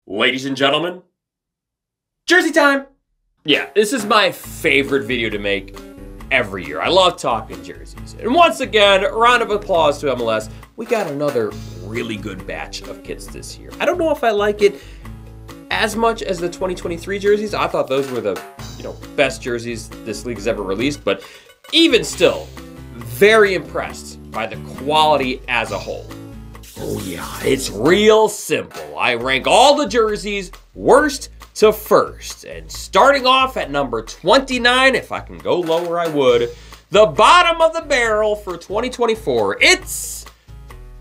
Ladies and gentlemen, jersey time! Yeah, this is my favorite video to make every year. I love talking jerseys. And once again, a round of applause to MLS. We got another really good batch of kits this year. I don't know if I like it as much as the 2023 jerseys. I thought those were the best jerseys this league has ever released, but even still, very impressed by the quality as a whole. Oh yeah, it's real simple. I rank all the jerseys worst to first. And starting off at number 29, if I can go lower I would, the bottom of the barrel for 2024, it's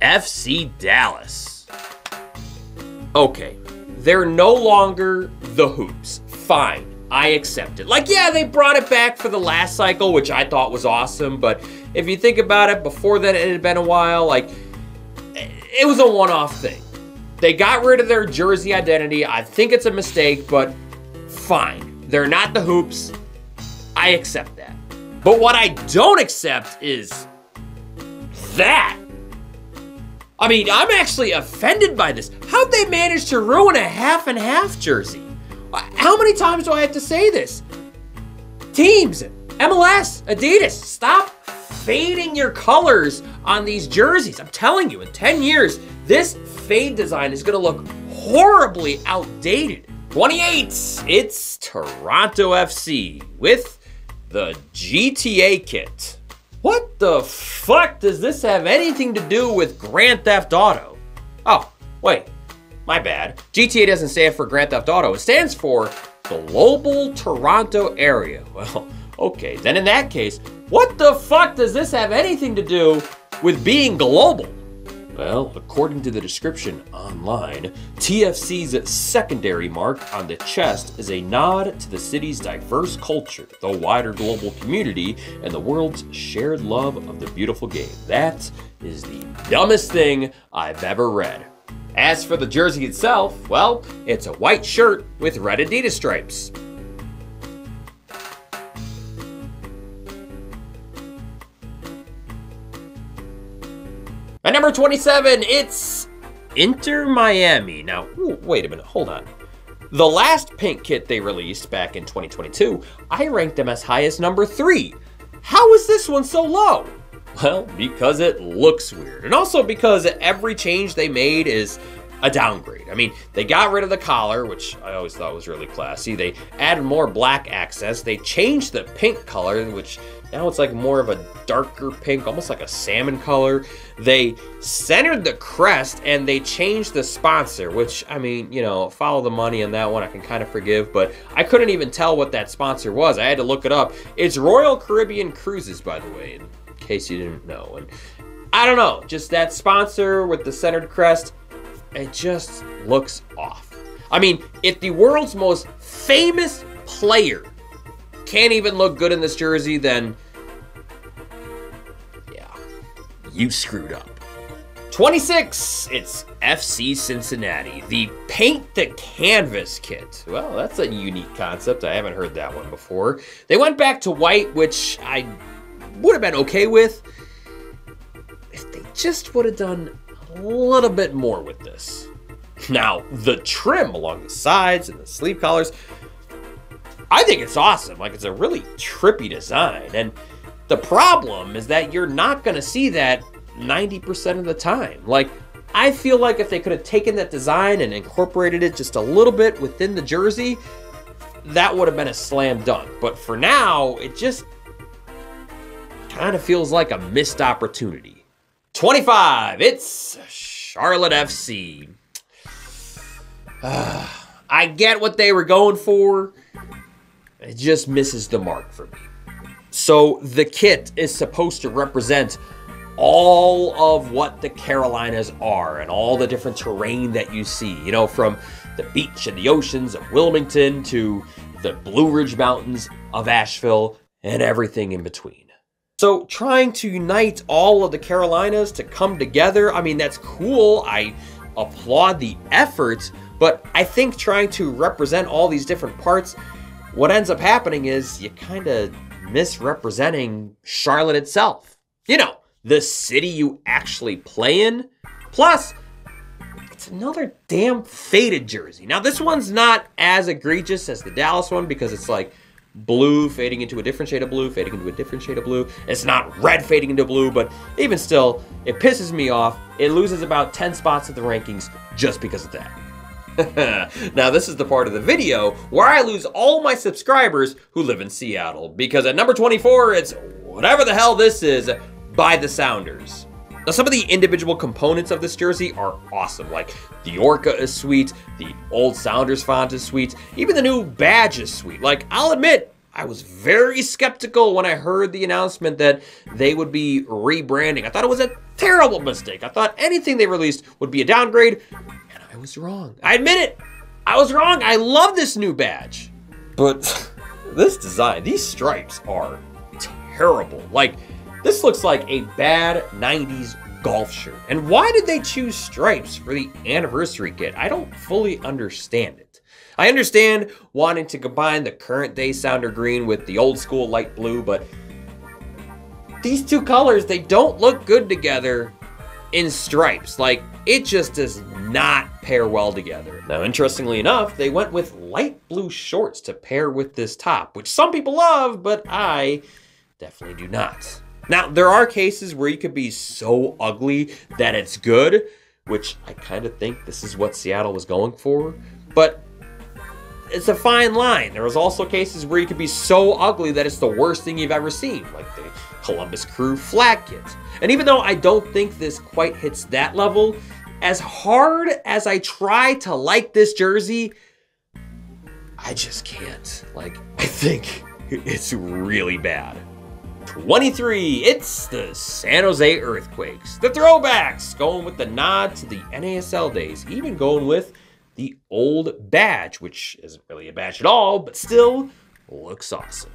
FC Dallas. Okay, they're no longer the Hoops. Fine, I accept it. Like, yeah, they brought it back for the last cycle, which I thought was awesome, but if you think about it, before that it had been a while, like, it was a one-off thing. They got rid of their jersey identity. I think it's a mistake, but fine. They're not the Hoops. I accept that. But what I don't accept is that. I mean, I'm actually offended by this. How'd they manage to ruin a half and half jersey? How many times do I have to say this? Teams, MLS, Adidas, stop fading your colors on these jerseys. I'm telling you, in 10 years, this fade design is gonna look horribly outdated. 28, it's Toronto FC with the GTA kit. What the fuck does this have anything to do with Grand Theft Auto? Oh, wait, my bad. GTA doesn't stand for Grand Theft Auto. It stands for Global Toronto Area. Well, okay, then in that case, what the fuck does this have anything to do with being global? Well, according to the description online, TFC's secondary mark on the chest is a nod to the city's diverse culture, the wider global community, and the world's shared love of the beautiful game. That is the dumbest thing I've ever read. As for the jersey itself, well, it's a white shirt with red Adidas stripes. At number 27, it's Inter Miami. Now, wait a minute, hold on. The last pink kit they released back in 2022, I ranked them as high as number 3. How is this one so low? Well, because it looks weird. And also because every change they made is a downgrade. I mean, they got rid of the collar, which I always thought was really classy. They added more black accents. They changed the pink color, which now it's like more of a darker pink, almost like a salmon color. They centered the crest and they changed the sponsor, which, I mean, follow the money on that one, I can kind of forgive, but I couldn't even tell what that sponsor was. I had to look it up. It's Royal Caribbean Cruises, by the way, in case you didn't know. And I don't know, just that sponsor with the centered crest, it just looks off. I mean, if the world's most famous player can't even look good in this jersey, then yeah, you screwed up. 26, it's FC Cincinnati, the paint the canvas kit. Well, that's a unique concept. I haven't heard that one before. They went back to white, which I would have been okay with if they just would have done a little bit more with this. Now, the trim along the sides and the sleeve collars, I think it's awesome. Like, it's a really trippy design. And the problem is that you're not going to see that 90% of the time. Like, I feel like if they could have taken that design and incorporated it just a little bit within the jersey, that would have been a slam dunk. But for now, it just kind of feels like a missed opportunity. 25, it's Charlotte FC. I get what they were going for. It just misses the mark for me. So the kit is supposed to represent all of what the Carolinas are and all the different terrain that you see, from the beach and the oceans of Wilmington to the Blue Ridge Mountains of Asheville and everything in between. So trying to unite all of the Carolinas to come together, I mean, that's cool. I applaud the effort, but I think trying to represent all these different parts, what ends up happening is you kind of misrepresenting Charlotte itself. The city you actually play in. Plus, it's it's another damn faded jersey. Now, this one's not as egregious as the Dallas one because it's like blue fading into a different shade of blue, fading into a different shade of blue. It's not red fading into blue, but even still, it pisses me off. It loses about 10 spots at the rankings just because of that. Now, this is the part of the video where I lose all my subscribers who live in Seattle, because at number 24, it's whatever the hell this is by the Sounders. Now, some of the individual components of this jersey are awesome. Like, the Orca is sweet, the old Sounders font is sweet, even the new badge is sweet. Like, I'll admit, I was very skeptical when I heard the announcement that they would be rebranding. I thought it was a terrible mistake. I thought anything they released would be a downgrade, and I was wrong. I admit it, I was wrong. I love this new badge. But this design, these stripes are terrible. Like, this looks like a bad 90s golf shirt. And why did they choose stripes for the anniversary kit? I don't fully understand it. I understand wanting to combine the current day Sounder green with the old school light blue, but these two colors, they don't look good together in stripes. Like, it just does not pair well together. Now, interestingly enough, they went with light blue shorts to pair with this top, which some people love, but I definitely do not. Now, there are cases where you could be so ugly that it's good, which I kind of think this is what Seattle was going for, but it's a fine line. There was also cases where you could be so ugly that it's the worst thing you've ever seen, like the Columbus Crew flag kit. And even though I don't think this quite hits that level, as hard as I try to like this jersey, I just can't. Like, I think it's really bad. 23, it's the San Jose Earthquakes. The throwbacks, going with the nod to the NASL days, even going with the old badge, which isn't really a badge at all, but still looks awesome.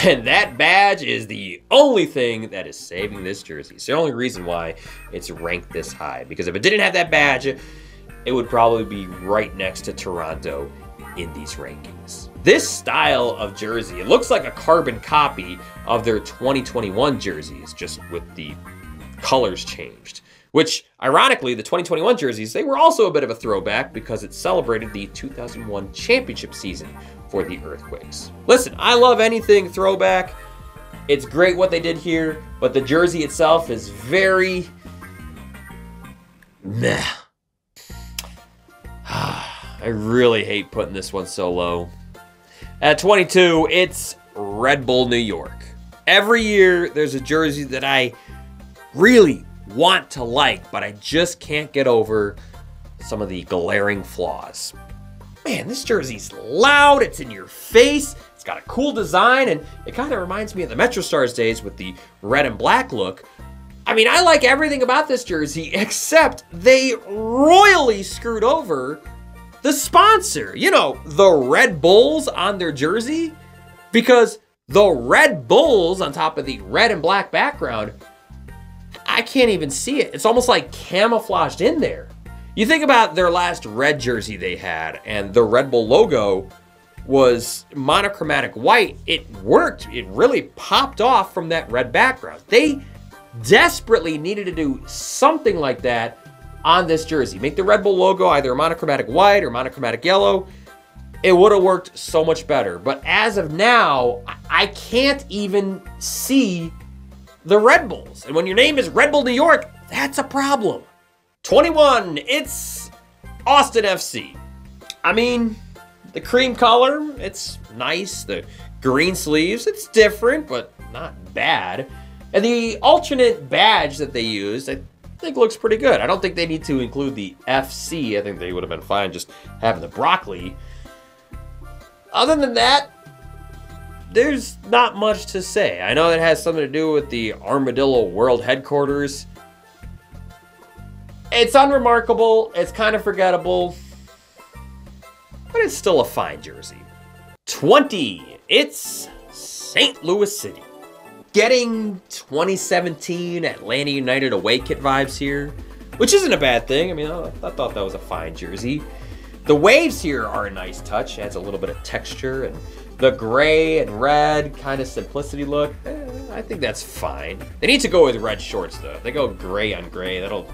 And that badge is the only thing that is saving this jersey. It's the only reason why it's ranked this high, because if it didn't have that badge, it would probably be right next to Toronto in these rankings. This style of jersey, it looks like a carbon copy of their 2021 jerseys, just with the colors changed. Which, ironically, the 2021 jerseys, they were also a bit of a throwback because it celebrated the 2001 championship season for the Earthquakes. Listen, I love anything throwback. It's great what they did here, but the jersey itself is very meh. I really hate putting this one so low. At 22, it's Red Bull New York. Every year, there's a jersey that I really want to like, but I just can't get over some of the glaring flaws. Man, this jersey's loud, it's in your face, it's got a cool design, and it kind of reminds me of the MetroStars days with the red and black look. I mean, I like everything about this jersey, except they royally screwed over the sponsor. You know, the Red Bulls on their jersey, because the Red Bulls on top of the red and black background, I can't even see it. It's almost like camouflaged in there. You think about their last red jersey they had, and the Red Bull logo was monochromatic white. It worked. It really popped off from that red background. They desperately needed to do something like that on this jersey. Make the Red Bull logo either monochromatic white or monochromatic yellow. It would have worked so much better. But as of now, I can't even see the Red Bulls. And when your name is Red Bull New York, that's a problem. 21, it's Austin FC. I mean, the cream color, it's nice. The green sleeves, it's different, but not bad. And the alternate badge that they used, I think looks pretty good. I don't think they need to include the FC. I think they would have been fine just having the broccoli. Other than that, there's not much to say. I know it has something to do with the Armadillo World Headquarters. It's unremarkable, it's kind of forgettable, but it's still a fine jersey. 20, it's St. Louis City. Getting 2017 Atlanta United away kit vibes here, which isn't a bad thing. I mean, I thought that was a fine jersey. The waves here are a nice touch, adds a little bit of texture, and the gray and red kind of simplicity look, I think that's fine. They need to go with red shorts though. If they go gray on gray, that'll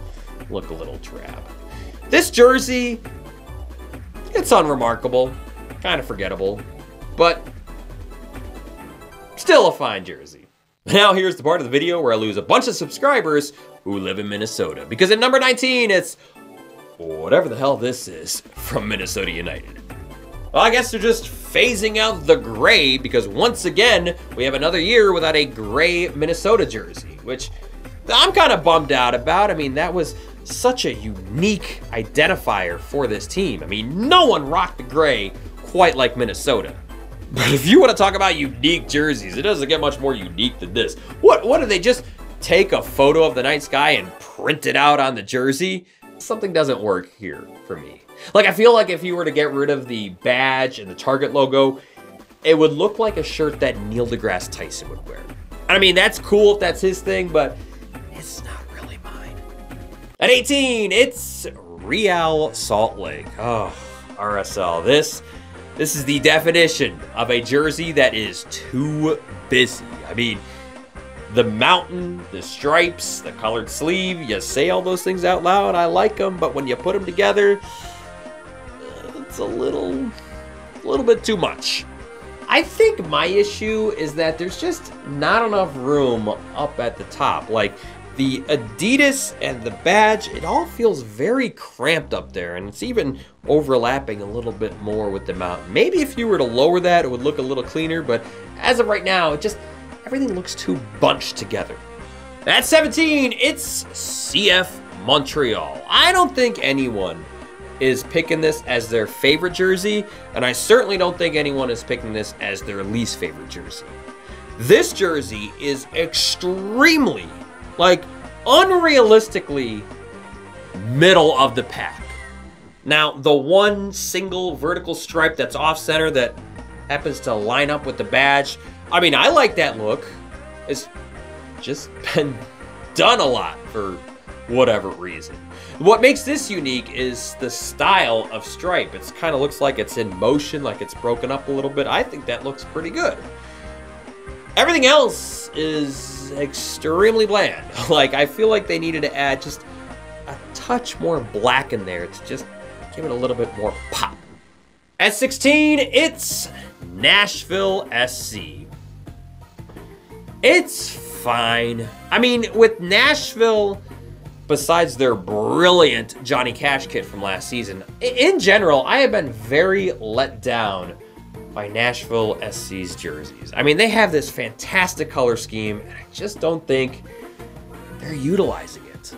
look a little drab. This jersey, it's unremarkable, kind of forgettable, but still a fine jersey. Now here's the part of the video where I lose a bunch of subscribers who live in Minnesota, because at number 19, it's whatever the hell this is from Minnesota United. Well, I guess they're just phasing out the gray, because once again, we have another year without a gray Minnesota jersey, which I'm kind of bummed out about. I mean, that was such a unique identifier for this team. I mean, no one rocked the gray quite like Minnesota. But if you want to talk about unique jerseys, it doesn't get much more unique than this. What do they just take a photo of the night sky and print it out on the jersey? Something doesn't work here for me. Like, I feel like if you were to get rid of the badge and the Target logo, it would look like a shirt that Neil deGrasse Tyson would wear. I mean, that's cool if that's his thing, but it's not really mine. At 18, it's Real Salt Lake. Oh, RSL. This is the definition of a jersey that is too busy. I mean, the mountain, the stripes, the colored sleeve, you say all those things out loud, I like them, but when you put them together, it's a little bit too much. I think my issue is that there's just not enough room up at the top. Like, the Adidas and the badge, it all feels very cramped up there, and it's even overlapping a little bit more with the mountain. Maybe if you were to lower that, it would look a little cleaner, but as of right now, everything looks too bunched together. At 17, it's CF Montreal. I don't think anyone is picking this as their favorite jersey, and I certainly don't think anyone is picking this as their least favorite jersey. This jersey is extremely, like, unrealistically middle of the pack. Now, the one single vertical stripe that's off center that happens to line up with the badge, I mean, I like that look. It's just been done a lot for whatever reason. What makes this unique is the style of stripe. It kind of looks like it's in motion, like it's broken up a little bit. I think that looks pretty good. Everything else is extremely bland. Like, I feel like they needed to add just a touch more black in there to just give it a little bit more pop. At 16, it's Nashville SC. It's fine. I mean, with Nashville, besides their brilliant Johnny Cash kit from last season, in general, I have been very let down by Nashville SC's jerseys. I mean, they have this fantastic color scheme, and I just don't think they're utilizing it.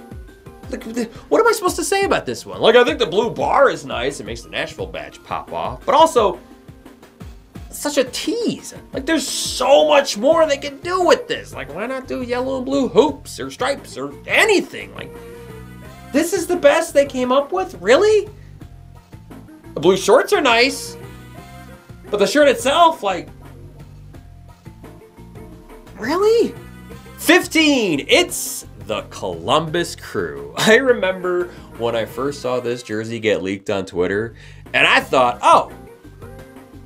Like, what am I supposed to say about this one? Like, I think the blue bar is nice. It makes the Nashville badge pop off. But also, it's such a tease. Like, there's so much more they can do with this. Like, why not do yellow and blue hoops or stripes or anything? Like, this is the best they came up with? Really? The blue shorts are nice. But the shirt itself, like, really? 15, it's the Columbus Crew. I remember when I first saw this jersey get leaked on Twitter, and I thought, oh,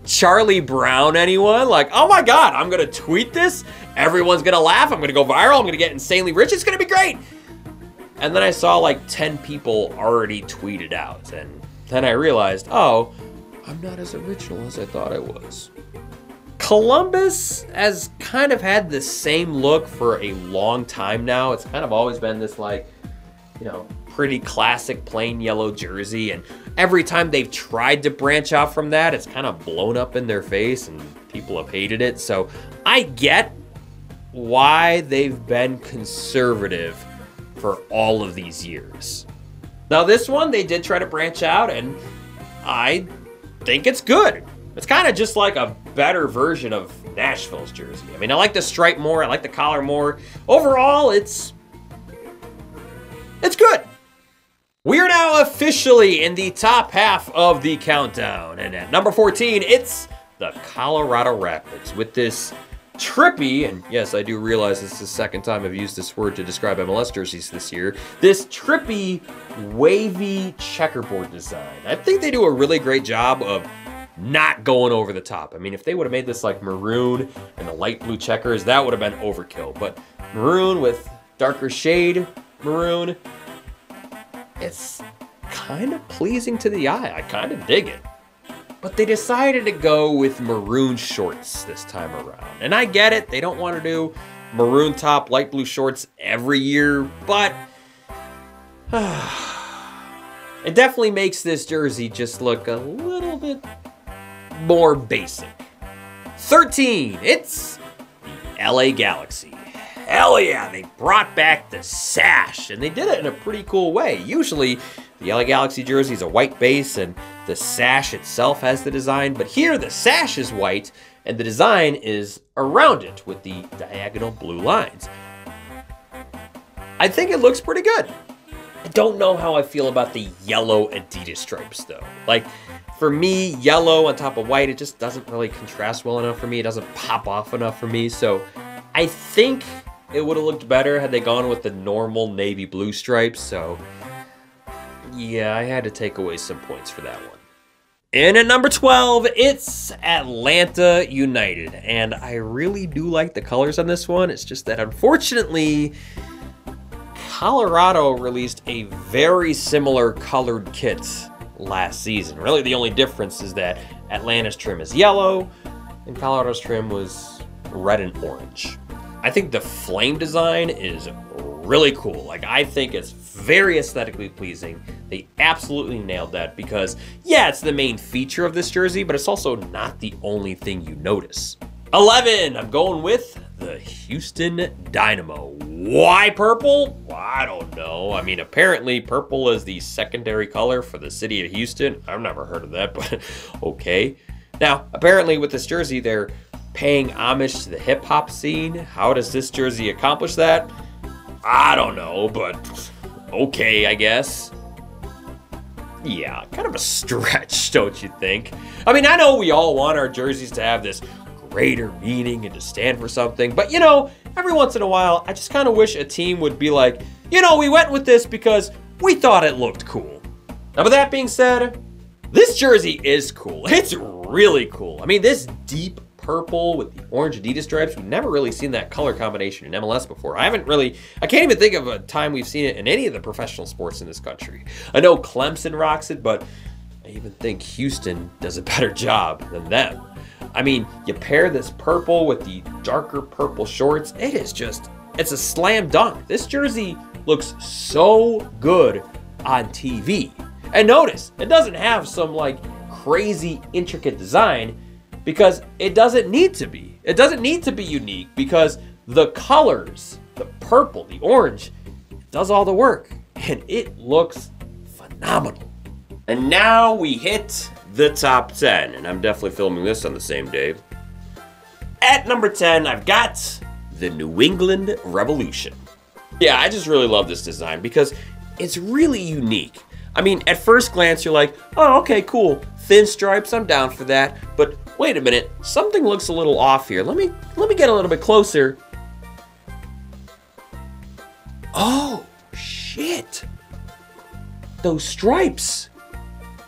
Charlie Brown, anyone? Like, oh my God, I'm gonna tweet this, everyone's gonna laugh, I'm gonna go viral, I'm gonna get insanely rich, it's gonna be great. And then I saw like 10 people already tweet it out, and then I realized, oh, I'm not as original as I thought I was. Columbus has kind of had the same look for a long time now. It's kind of always been this, like, you know, pretty classic plain yellow jersey, and every time they've tried to branch out from that, it's kind of blown up in their face and people have hated it. So I get why they've been conservative for all of these years. Now this one, they did try to branch out, and I think it's good. It's kind of just like a better version of Nashville's jersey. I mean, I like the stripe more, I like the collar more. Overall, it's good. We are now officially in the top half of the countdown. And at number 14, it's the Colorado Rapids with this trippy, and yes, I do realize this is the second time I've used this word to describe MLS jerseys this year, this trippy, wavy checkerboard design. I think they do a really great job of not going over the top. I mean, if they would have made this like maroon and the light blue checkers, that would have been overkill. But maroon with darker shade maroon, it's kind of pleasing to the eye. I kind of dig it. But they decided to go with maroon shorts this time around. And I get it, they don't want to do maroon top, light blue shorts every year, but it definitely makes this jersey just look a little bit more basic. 13, it's the LA Galaxy. Hell yeah, they brought back the sash, and they did it in a pretty cool way. Usually, the LA Galaxy jersey is a white base, and the sash itself has the design, but here the sash is white, and the design is around it with the diagonal blue lines. I think it looks pretty good. I don't know how I feel about the yellow Adidas stripes, though. Like, for me, yellow on top of white, it just doesn't really contrast well enough for me. It doesn't pop off enough for me, so I think it would have looked better had they gone with the normal navy blue stripes, so yeah, I had to take away some points for that one. And at number 12, it's Atlanta United, and I really do like the colors on this one. It's just that, unfortunately, Colorado released a very similar colored kit last season. Really, the only difference is that Atlanta's trim is yellow, and Colorado's trim was red and orange. I think the flame design is really cool. Like, I think it's very aesthetically pleasing. They absolutely nailed that because, yeah, it's the main feature of this jersey, but it's also not the only thing you notice. 11, I'm going with the Houston Dynamo. Why purple? Well, I don't know. I mean, apparently purple is the secondary color for the city of Houston. I've never heard of that, but okay. Now, apparently with this jersey, they're paying homage to the hip-hop scene. How does this jersey accomplish that? I don't know, but okay, I guess. Yeah, kind of a stretch, don't you think? I mean, I know we all want our jerseys to have this greater meaning and to stand for something, but you know, every once in a while, I just kind of wish a team would be like, you know, we went with this because we thought it looked cool. Now, with that being said, this jersey is cool. It's really cool. I mean, this deep purple with the orange Adidas stripes, we've never really seen that color combination in MLS before. I can't even think of a time we've seen it in any of the professional sports in this country. I know Clemson rocks it, but I even think Houston does a better job than them. I mean, you pair this purple with the darker purple shorts, it's a slam dunk. This jersey looks so good on TV. And notice, it doesn't have some like crazy intricate design because it doesn't need to be. It doesn't need to be unique because the colors, the purple, the orange, it does all the work and it looks phenomenal. And now we hit the top 10, and I'm definitely filming this on the same day. At number 10, I've got the New England Revolution. Yeah, I just really love this design because it's really unique. I mean, at first glance, you're like, oh, okay, cool. Thin stripes, I'm down for that. But wait a minute, something looks a little off here. Let me get a little bit closer. Oh, shit. Those stripes.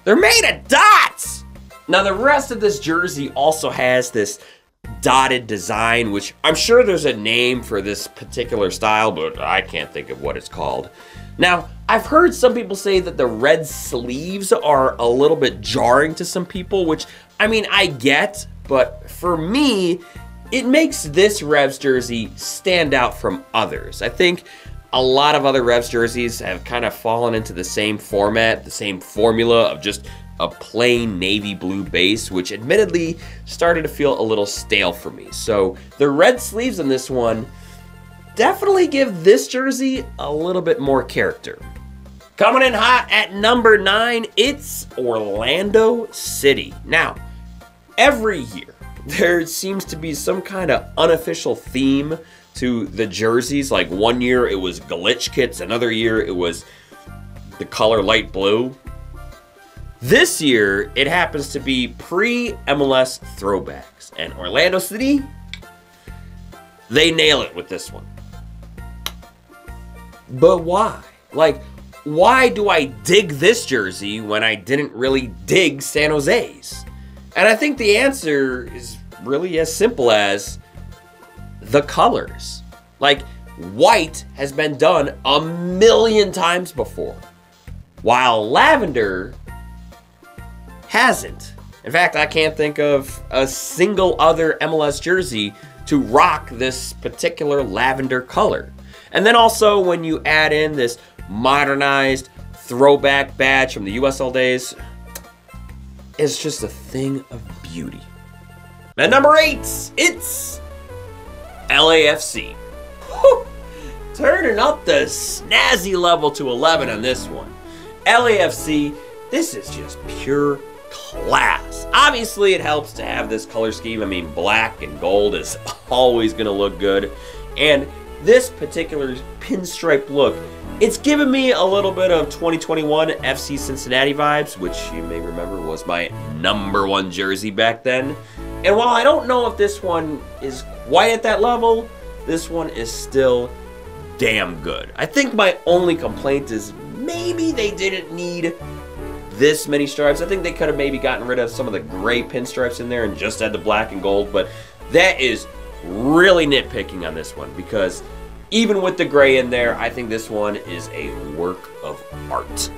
They're made of dots! Now, the rest of this jersey also has this dotted design, which I'm sure there's a name for this particular style, but I can't think of what it's called. Now, I've heard some people say that the red sleeves are a little bit jarring to some people, which, I mean, I get, but for me, it makes this Revs jersey stand out from others. I think a lot of other Revs jerseys have kind of fallen into the same format, the same formula of just a plain navy blue base, which admittedly started to feel a little stale for me. So the red sleeves on this one definitely give this jersey a little bit more character. Coming in hot at number 9, it's Orlando City. Now, every year, there seems to be some kind of unofficial theme to the jerseys. Like one year it was glitch kits, another year it was the color light blue. This year it happens to be pre-MLS throwbacks, and Orlando City, they nail it with this one. But why? Like, why do I dig this jersey when I didn't really dig San Jose's? And I think the answer is really as simple as the colors. Like, white has been done a million times before. while lavender hasn't. In fact, I can't think of a single other MLS jersey to rock this particular lavender color. And then also when you add in this modernized throwback badge from the USL days, it's just a thing of beauty. At number 8, it's LAFC. Whew. Turning up the snazzy level to 11 on this one. LAFC, this is just pure class. Obviously, it helps to have this color scheme. I mean, black and gold is always going to look good. And this particular pinstripe look, it's given me a little bit of 2021 FC Cincinnati vibes, which you may remember was my #1 jersey back then. And while I don't know if this one is quite at that level, this one is still damn good. I think my only complaint is maybe they didn't need this many stripes. I think they could have maybe gotten rid of some of the gray pinstripes in there and just had the black and gold, but that is really nitpicking on this one because even with the gray in there, I think this one is a work of art.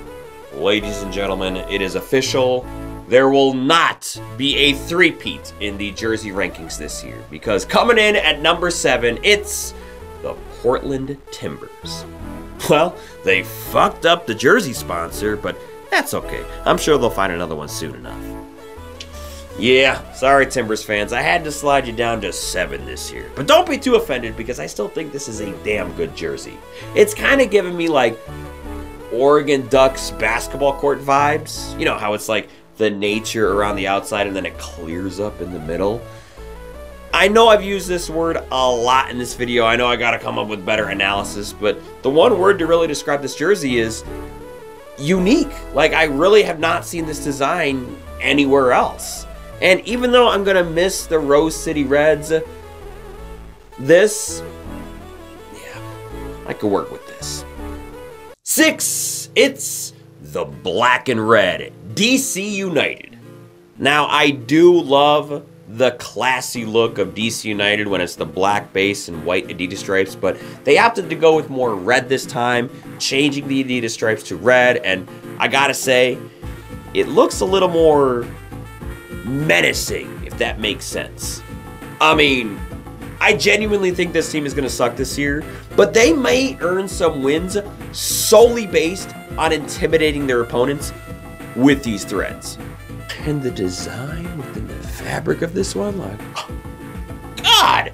Ladies and gentlemen, it is official. There will not be a three-peat in the jersey rankings this year because coming in at number 7, it's the Portland Timbers. Well, they fucked up the jersey sponsor, but that's okay. I'm sure they'll find another one soon enough. Yeah, sorry Timbers fans, I had to slide you down to 7 this year. But don't be too offended because I still think this is a damn good jersey. It's kind of giving me like Oregon Ducks basketball court vibes. You know how it's like the nature around the outside and then it clears up in the middle. I know I've used this word a lot in this video. I know I gotta come up with better analysis, but the one word to really describe this jersey is unique. Like, I really have not seen this design anywhere else. And even though I'm gonna miss the Rose City Reds, this, yeah, I could work with this. 6, it's the black and red DC United. Now, I do love the classy look of DC United when it's the black base and white Adidas stripes, but they opted to go with more red this time, changing the Adidas stripes to red, and I gotta say, it looks a little more menacing, if that makes sense. I mean, I genuinely think this team is gonna suck this year, but they may earn some wins solely based on intimidating their opponents with these threads. And the design within the fabric of this one, like, oh, God,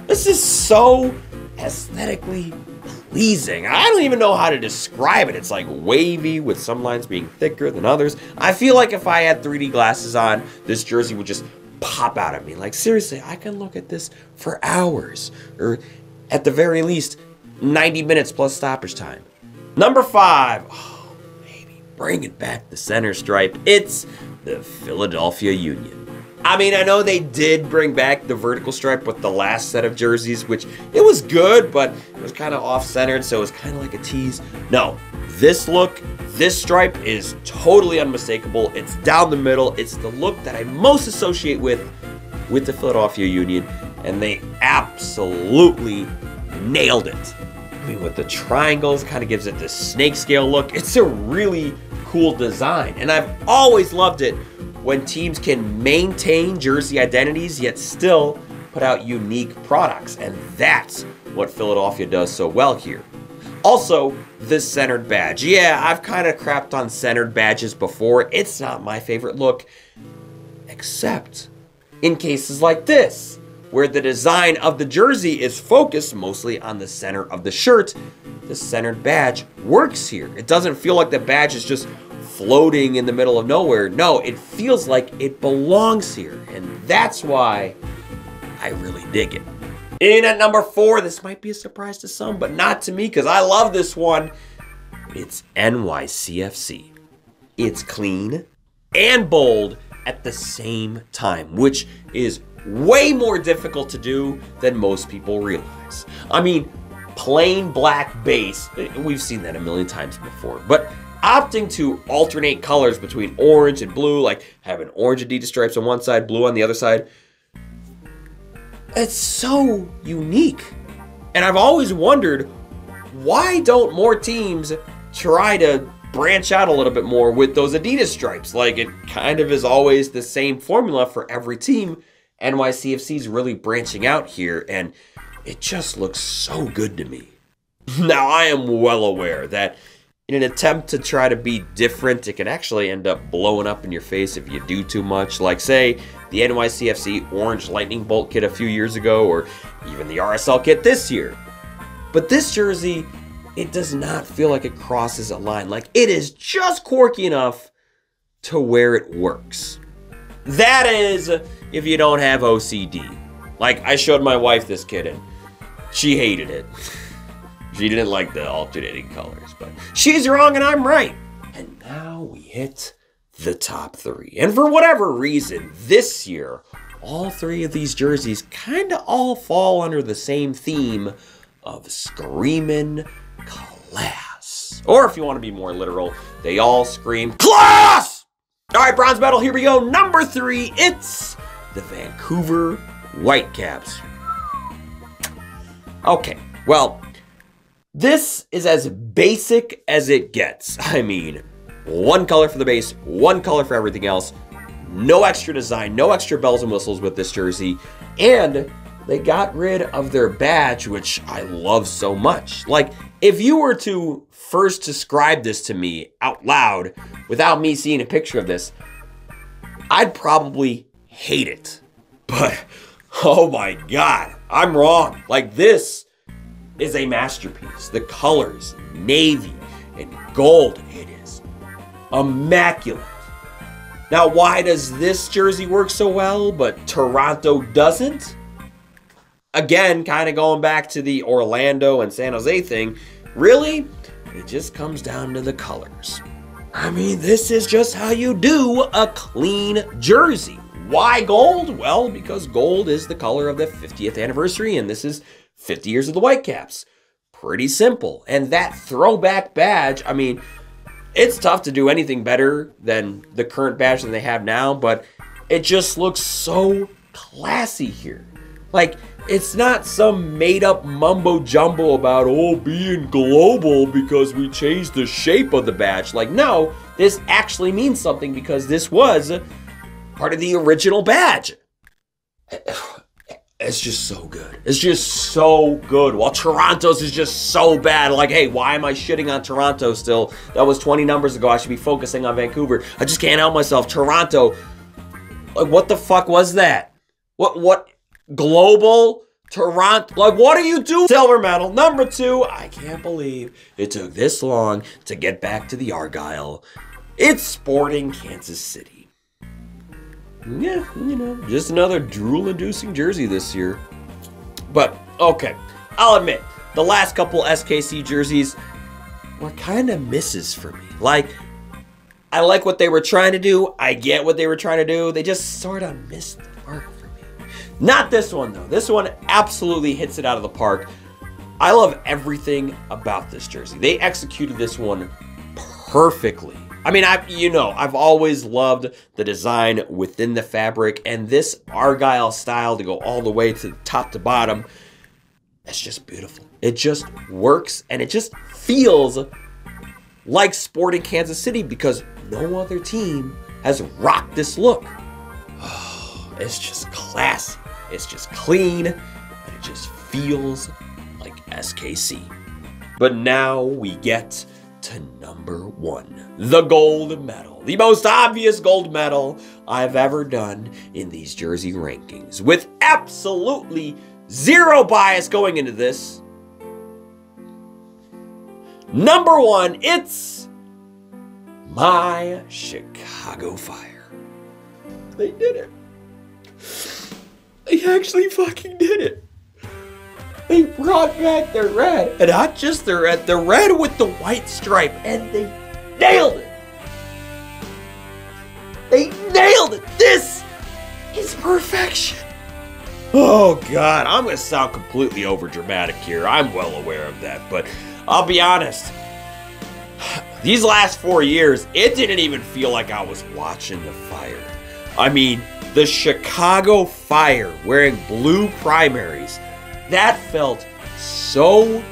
this is so aesthetically pleasing. I don't even know how to describe it. It's like wavy with some lines being thicker than others. I feel like if I had 3D glasses on, this jersey would just pop out at me. Like, seriously, I can look at this for hours, or at the very least, 90 minutes plus stoppage time. Number 5, oh, baby, bringing back the center stripe. It's the Philadelphia Union. I mean, I know they did bring back the vertical stripe with the last set of jerseys, which it was good, but it was kind of off-centered, so it was kind of like a tease. No, this look, this stripe is totally unmistakable. It's down the middle. It's the look that I most associate with the Philadelphia Union, and they absolutely nailed it. I mean, with the triangles, it kind of gives it this snake scale look. It's a really cool design, and I've always loved it when teams can maintain jersey identities yet still put out unique products, and that's what Philadelphia does so well here. Also, this centered badge. Yeah, I've kind of crapped on centered badges before. It's not my favorite look, except in cases like this, where the design of the jersey is focused mostly on the center of the shirt. The centered badge works here. It doesn't feel like the badge is just floating in the middle of nowhere. No, it feels like it belongs here, and that's why I really dig it. In at number 4, this might be a surprise to some, but not to me because I love this one. It's NYCFC. It's clean and bold at the same time, which is way more difficult to do than most people realize. I mean, plain black base, we've seen that a million times before, but opting to alternate colors between orange and blue, like having orange Adidas stripes on one side, blue on the other side, it's so unique. And I've always wondered, why don't more teams try to branch out a little bit more with those Adidas stripes. Like, it kind of is always the same formula for every team. NYCFC is really branching out here, and it just looks so good to me. Now, I am well aware that in an attempt to try to be different, it can actually end up blowing up in your face if you do too much. Like, say, the NYCFC Orange Lightning Bolt kit a few years ago, or even the RSL kit this year. But this jersey, it does not feel like it crosses a line. Like, it is just quirky enough to where it works. That is, if you don't have OCD. Like, I showed my wife this kit, and she hated it. She didn't like the alternating colors, but she's wrong and I'm right. And now we hit the top three. And for whatever reason, this year, all three of these jerseys kind of all fall under the same theme of screaming class. Or if you want to be more literal, they all scream class! All right, bronze medal, here we go. Number 3, it's the Vancouver Whitecaps. Okay, well, this is as basic as it gets. I mean, one color for the base, one color for everything else. No extra design, no extra bells and whistles with this jersey. And they got rid of their badge, which I love so much. Like, if you were to first describe this to me out loud without me seeing a picture of this, I'd probably hate it. But, oh my God, I'm wrong. Like, this is a masterpiece. The colors, navy and gold, it is immaculate. Now, why does this jersey work so well, but Toronto doesn't? Again, kind of going back to the Orlando and San Jose thing, really, it just comes down to the colors. I mean, this is just how you do a clean jersey. Why gold? Well, because gold is the color of the 50th anniversary, and this is 50 years of the Whitecaps. Pretty simple. And that throwback badge, I mean, it's tough to do anything better than the current badge that they have now, but it just looks so classy here. Like, it's not some made-up mumbo-jumbo about, oh, being global because we changed the shape of the badge. Like, no, this actually means something because this was part of the original badge. It's just so good. It's just so good. While Toronto's is just so bad. Like, hey, why am I shitting on Toronto still? That was 20 numbers ago. I should be focusing on Vancouver. I just can't help myself. Toronto. Like, what the fuck was that? What? Global? Toronto? Like, what are you doing? Silver medal. Number 2. I can't believe it took this long to get back to the Argyle. It's Sporting Kansas City. Yeah, you know, just another drool-inducing jersey this year. But, okay, I'll admit, the last couple SKC jerseys were kind of misses for me. Like, I like what they were trying to do. I get what they were trying to do. They just sort of missed the mark for me. Not this one, though. This one absolutely hits it out of the park. I love everything about this jersey. They executed this one perfectly. I mean, I've always loved the design within the fabric, and this Argyle style to go all the way to top to bottom, it's just beautiful. It just works, and it just feels like Sporting Kansas City because no other team has rocked this look. Oh, it's just classy. It's just clean, and it just feels like SKC. But now we get to number 1, the gold medal. The most obvious gold medal I've ever done in these jersey rankings. With absolutely zero bias going into this. Number 1, it's my Chicago Fire. They did it. They actually fucking did it. They brought back the red, and not just the red with the white stripe, and they nailed it. They nailed it. This is perfection. Oh God, I'm gonna sound completely overdramatic here. I'm well aware of that, but I'll be honest. These last 4 years, it didn't even feel like I was watching the Fire. I mean, the Chicago Fire wearing blue primaries. That felt so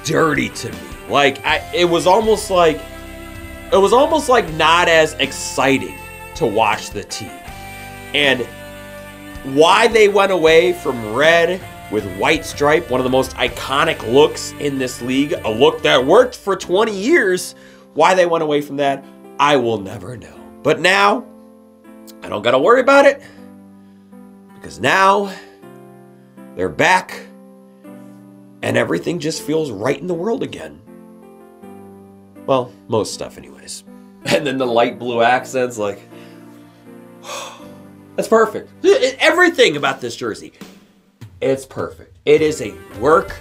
dirty to me. Like, it was almost like it was almost like not as exciting to watch the team. And why they went away from red with white stripe, one of the most iconic looks in this league, a look that worked for 20 years, why they went away from that, I will never know. But now, I don't got to worry about it, because now they're back and everything just feels right in the world again. Well, most stuff anyways. And then the light blue accents, like, that's perfect. Everything about this jersey, it's perfect. It is a work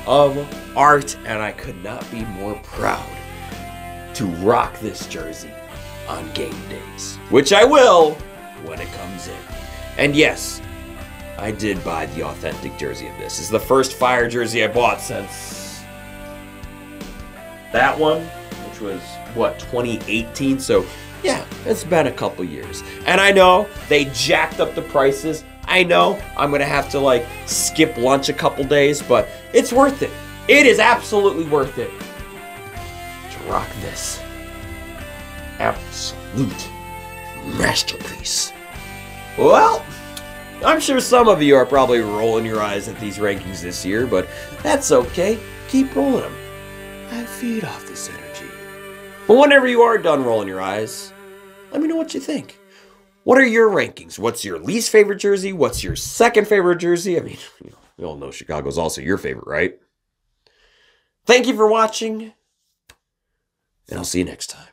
of art, and I could not be more proud to rock this jersey on game days, which I will when it comes in. And yes, I did buy the authentic jersey of this. This is the first Fire jersey I bought since that one, which was, what, 2018? So, yeah, it's been a couple years. And I know they jacked up the prices. I know I'm going to have to, like, skip lunch a couple days, but it's worth it. It is absolutely worth it to rock this absolute masterpiece. Well, I'm sure some of you are probably rolling your eyes at these rankings this year, but that's okay. Keep rolling them. I feed off this energy. But whenever you are done rolling your eyes, let me know what you think. What are your rankings? What's your least favorite jersey? What's your second favorite jersey? I mean, we all know Chicago's also your favorite, right? Thank you for watching, and I'll see you next time.